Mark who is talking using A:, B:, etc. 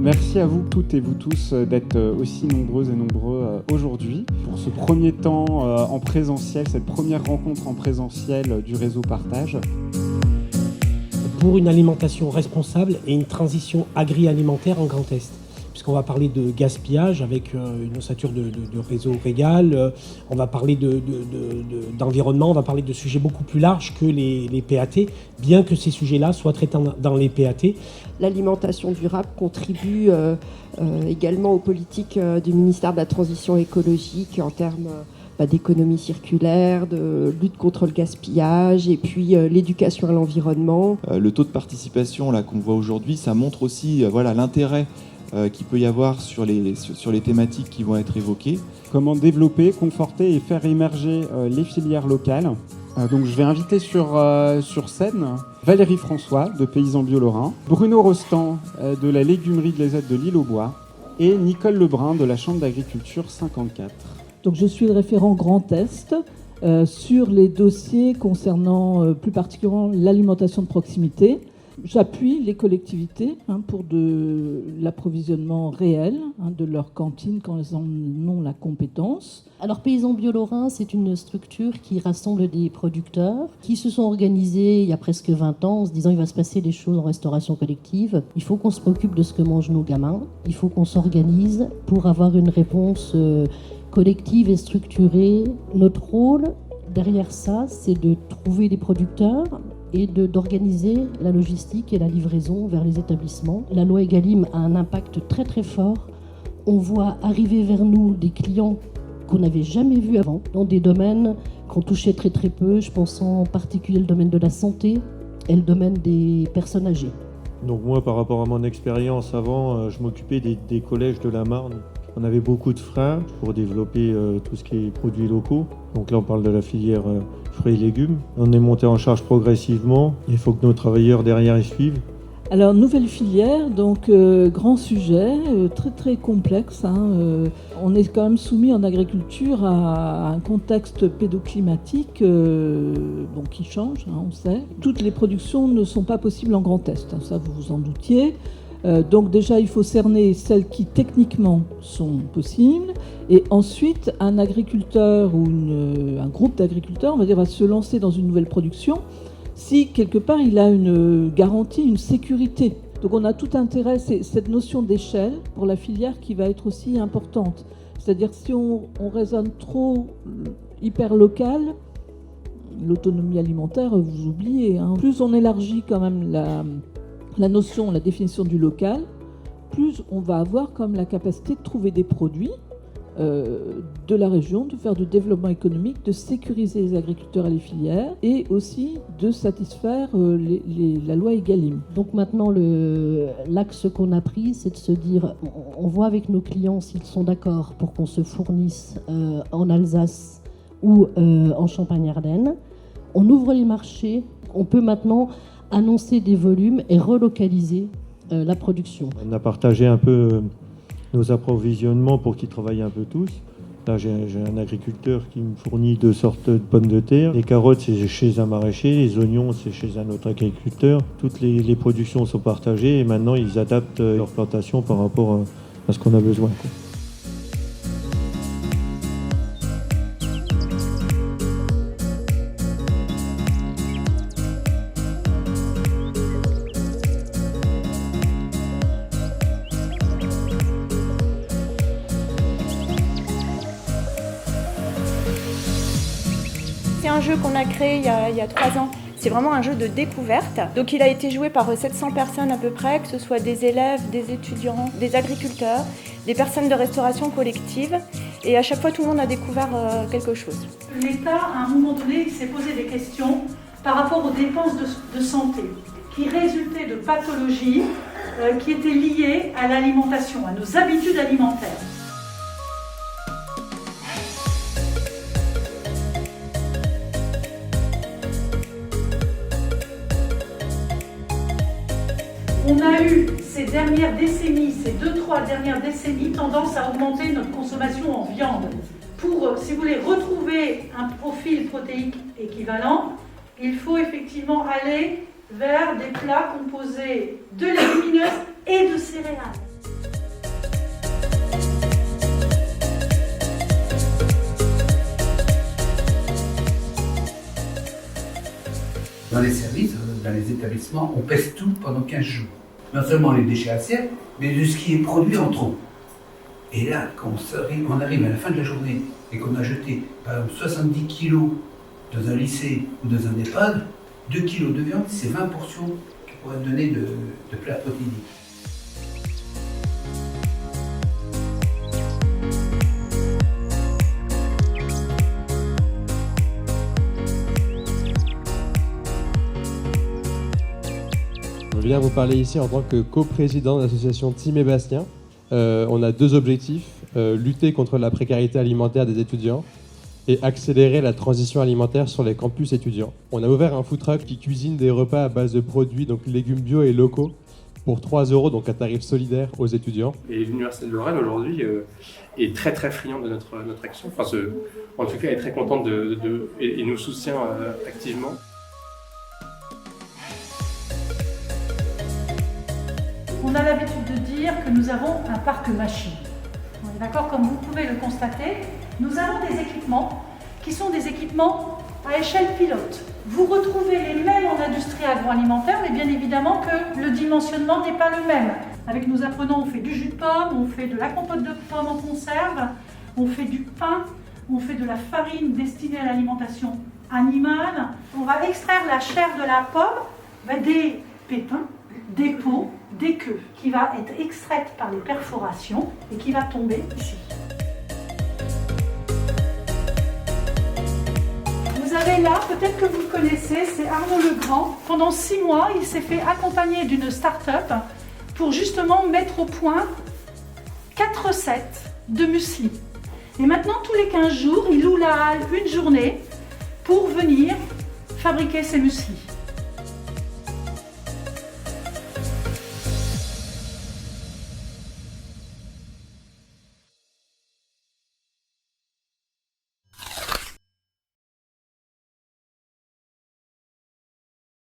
A: Merci à vous toutes et vous tous d'être aussi nombreuses et nombreux aujourd'hui pour ce premier temps en présentiel, cette première rencontre en présentiel du réseau Partage.
B: Pour une alimentation responsable et une transition agri-alimentaire en Grand Est. Puisqu'on va parler de gaspillage avec une ossature de réseau Régal, on va parler d'environnement, on va parler de sujets beaucoup plus larges que les PAT, bien que ces sujets-là soient traités dans les PAT.
C: L'alimentation durable contribue également aux politiques du ministère de la Transition écologique en termes d'économie circulaire, de lutte contre le gaspillage et puis l'éducation à l'environnement.
D: Le taux de participation là, qu'on voit aujourd'hui, ça montre aussi l'intérêt qu'il peut y avoir sur les thématiques qui vont être évoquées.
A: Comment développer, conforter et faire émerger les filières locales. Donc je vais inviter sur scène Valérie François de Paysans Bio Lorrain, Bruno Rostand de la légumerie Glaisette de l'Île-aux-Bois et Nicole Lebrun de la Chambre d'agriculture 54.
E: Donc je suis le référent Grand Est sur les dossiers concernant plus particulièrement l'alimentation de proximité. J'appuie les collectivités pour de l'approvisionnement réel de leurs cantines quand elles en ont la compétence.
F: Alors Paysans Bio Lorrain, c'est une structure qui rassemble des producteurs qui se sont organisés il y a presque 20 ans en se disant il va se passer des choses en restauration collective. Il faut qu'on se préoccupe de ce que mangent nos gamins. Il faut qu'on s'organise pour avoir une réponse collective et structurée. Notre rôle derrière ça, c'est de trouver des producteurs et d'organiser la logistique et la livraison vers les établissements. La loi Egalim a un impact très très fort. On voit arriver vers nous des clients qu'on n'avait jamais vus avant, dans des domaines qu'on touchait très très peu. Je pense en particulier le domaine de la santé et le domaine des personnes âgées.
G: Donc moi, par rapport à mon expérience avant, je m'occupais des collèges de la Marne. On avait beaucoup de freins pour développer tout ce qui est produits locaux. Donc là, on parle de la filière fruits et légumes. On est monté en charge progressivement. Il faut que nos travailleurs derrière y suivent.
E: Alors, nouvelle filière, donc grand sujet, très très complexe. On est quand même soumis en agriculture à un contexte pédoclimatique qui change, on sait. Toutes les productions ne sont pas possibles en Grand Est, ça vous vous en doutiez. Donc déjà, il faut cerner celles qui techniquement sont possibles. Et ensuite, un agriculteur ou un groupe d'agriculteurs, on va dire, va se lancer dans une nouvelle production si quelque part il a une garantie, une sécurité. Donc on a tout intérêt, c'est cette notion d'échelle pour la filière qui va être aussi importante. C'est-à-dire si on raisonne trop hyper local, l'autonomie alimentaire, vous oubliez. Plus on élargit quand même la notion, la définition du local, plus on va avoir comme la capacité de trouver des produits de la région, de faire du développement économique, de sécuriser les agriculteurs et les filières et aussi de satisfaire la loi Egalim.
F: Donc maintenant, l'axe qu'on a pris, c'est de se dire, on voit avec nos clients s'ils sont d'accord pour qu'on se fournisse en Alsace ou en Champagne-Ardenne. On ouvre les marchés, on peut maintenant annoncer des volumes et relocaliser la production.
G: On a partagé un peu nos approvisionnements pour qu'ils travaillent un peu tous. Là, j'ai un agriculteur qui me fournit 2 sortes de pommes de terre. Les carottes, c'est chez un maraîcher. Les oignons, c'est chez un autre agriculteur. Toutes les productions sont partagées et maintenant, ils adaptent leur plantation par rapport à ce qu'on a besoin.
H: C'est un jeu qu'on a créé il y a 3 ans. C'est vraiment un jeu de découverte. Donc il a été joué par 700 personnes à peu près, que ce soit des élèves, des étudiants, des agriculteurs, des personnes de restauration collective. Et à chaque fois, tout le monde a découvert quelque chose.
I: L'État, à un moment donné, il s'est posé des questions par rapport aux dépenses de santé qui résultaient de pathologies qui étaient liées à l'alimentation, à nos habitudes alimentaires. On a eu ces ces dernières décennies, ces 2-3 dernières décennies, tendance à augmenter notre consommation en viande. Pour, si vous voulez, retrouver un profil protéique équivalent, il faut effectivement aller vers des plats composés de légumineuses et de céréales.
J: Dans les services, dans les établissements, on pèse tout pendant 15 jours. Non seulement les déchets assiettes, mais de ce qui est produit en trop. Et là, quand on arrive à la fin de la journée et qu'on a jeté, par exemple, 70 kilos dans un lycée ou dans un EHPAD, 2 kilos de viande, c'est 20 portions qui pourraient donner de plats protéiniques.
K: Je viens vous parler ici en tant que coprésident de l'association Tim et Bastien. On a 2 objectifs, lutter contre la précarité alimentaire des étudiants et accélérer la transition alimentaire sur les campus étudiants. On a ouvert un food truck qui cuisine des repas à base de produits, donc légumes bio et locaux, pour 3 €, donc à tarif solidaire aux étudiants.
L: Et l'Université de Lorraine aujourd'hui est très très friande de notre action, enfin, en tout cas elle est très contente et nous soutient activement.
I: On a l'habitude de dire que nous avons un parc machine. On est d'accord, comme vous pouvez le constater, nous avons des équipements qui sont des équipements à échelle pilote. Vous retrouvez les mêmes en industrie agroalimentaire, mais bien évidemment que le dimensionnement n'est pas le même. Avec nos apprenants, on fait du jus de pomme, on fait de la compote de pommes en conserve, on fait du pain, on fait de la farine destinée à l'alimentation animale. On va extraire la chair de la pomme, des pépins, des peaux, des queues, qui va être extraite par les perforations et qui va tomber ici. Vous avez là, peut-être que vous le connaissez, c'est Arnaud Legrand. Pendant 6 mois, il s'est fait accompagner d'une start-up pour justement mettre au point 4 recettes de muesli. Et maintenant, tous les 15 jours, il loue la halle une journée pour venir fabriquer ses mueslis.